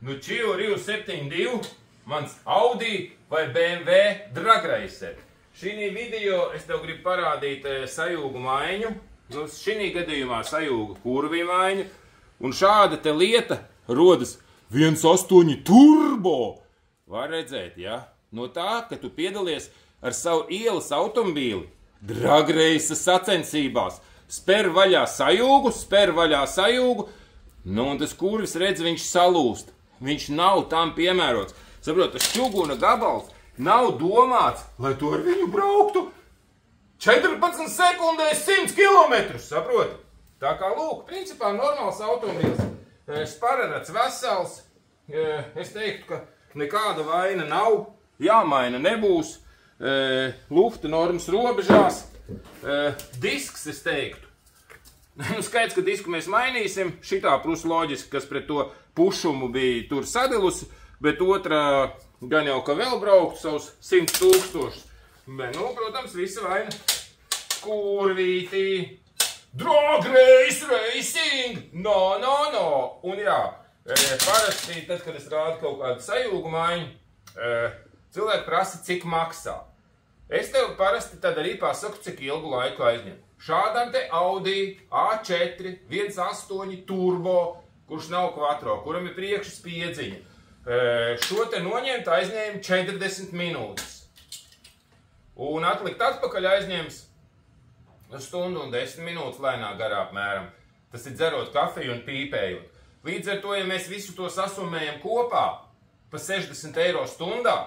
Nu Cio Rio 72, mans Audi vai BMW dragracer. Šī video es tev gribu parādīt sajūgu maiņu. Nu, šī gadījumā sajūgu kurvī maiņu. Un šāda te lieta rodas 1.8 turbo. Var redzēt, ja? No tā, ka tu piedalies ar savu ielas automobīli dragreisa sacensībās. Spēr vaļā sajūgu, nu un tas kurvis redz, viņš salūst. Viņš nav tam piemērots. Saprot, tas čuguna gabals nav domāts, lai tu ar viņu brauktu 14 sekundēs 100 km, saprot? Tā kā lūk, principā normāls automobīls. Spararats vesels. Es teiktu, ka nekāda vaina nav. Jāmaina nebūs. Lufta normas robežās. Disks, es teiktu. Nu, skaidrs, ka disku mēs mainīsim. Šitā plus loģiski, kas pret to pušumu bija tur sadilusi, bet otrā gan jau, ka vēl brauktu savus 100 000. Bet, nu, protams, visa vaina kurvītī. Dragrace racing! No. Un jā, parasti, tad, kad es rādu kaut kādu sajūgu maiņu, cilvēki prasa, cik maksā. Es tev parasti tad arī pasaku, cik ilgu laiku aizņem. Šādam te Audi A4 1.8 turbo, kurš nav quattro, kuram ir priekšu spiedziņa. Šo te noņemt aizņēma 40 minūtes. Un atlikt atpakaļ aizņems stundu un 10 minūtes lēnā garā apmēram. Tas ir dzerot kafiju un pīpējot. Līdz ar to, ja mēs visu to sasummējam kopā pa 60 eiro stundā,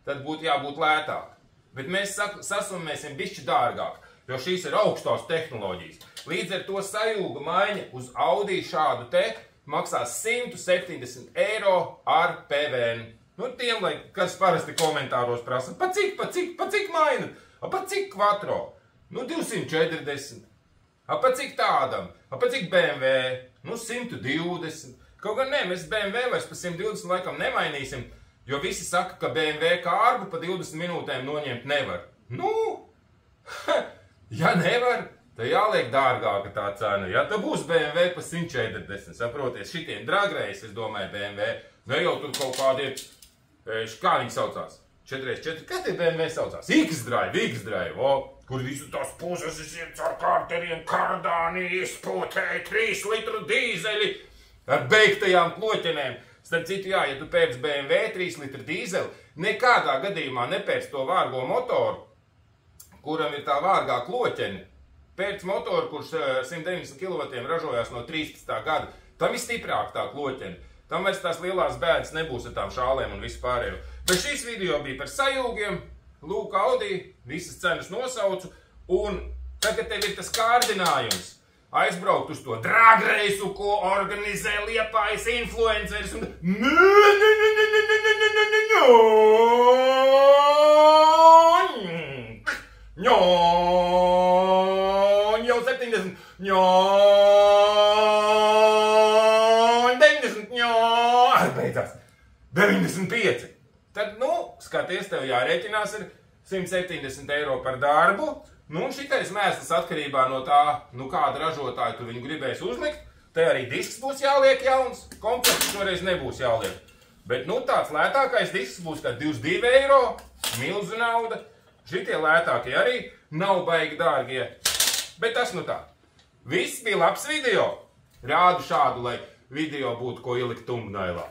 tad būtu jābūt lētāk. Bet mēs sasummēsim bišķi dārgāk, jo šīs ir augstās tehnoloģijas. Līdz ar to sajūga maiņa uz Audi šādu te maksās 170 eiro ar PVN. Nu, tiem, kas parasti komentāros prasa, pa cik maina? Pa cik quattro? Nu, 240. Pa cik tādam? Pa cik BMW? Nu, 120. Kaut gan ne, mēs BMW vairs pa 120 laikam nemainīsim, jo visi saka, ka BMW kārbu pa 20 minūtēm noņemt nevar. Nu, ja nevar, tad jāliek dārgāka tā cena. Ja tad būs BMW pa 140, saproties, šitie dragreisi, es domāju, BMW. Ne jau tur kaut kādie, kā viņi saucās? 4x4, kā tie BMW saucās? X-Drive, kur visu tās puses iet ar kārteriem, kardāni, izpūtēji, 3 litru dīzeļi ar beigtajām kloķenēm. Starp citu, jā, ja tu pēc BMW 3 litru dīzeli, nekādā gadījumā nepēc to vārgo motoru, kuram ir tā vārgā kloķene, pēc motoru, kurš 190 kW ražojās no 13. gada, tam ir stiprāk tā kloķene. Tam vairs tās lielās bēdas nebūs ar tām šālēm un visu pārējo. Bet šīs video bija par sajūgiem, lūk Audi, visas cenas nosaucu, un tagad tev ir tas kārdinājums aizbraukt uz to dragreisu, ko organizē Liepājas influenceris un jau 70, 90, beidzās, 95. Tad, nu, skaties, tev jārēķinās ar 170 eiro par darbu. Nu, un šitais mēsls atkarībā no tā, nu, kāda ražotāja tu viņu gribēs uzlikt. Te arī disks būs jāliek jauns, komplekts šoreiz nebūs jāliek. Bet, nu, tāds lētākais disks būs kā 22 eiro, milzu nauda. Šitie lētākie arī nav baigi dārgie. Bet tas, nu tā. Viss bija labs video. Rādu šādu, lai video būtu ko ielikt tumbnailā.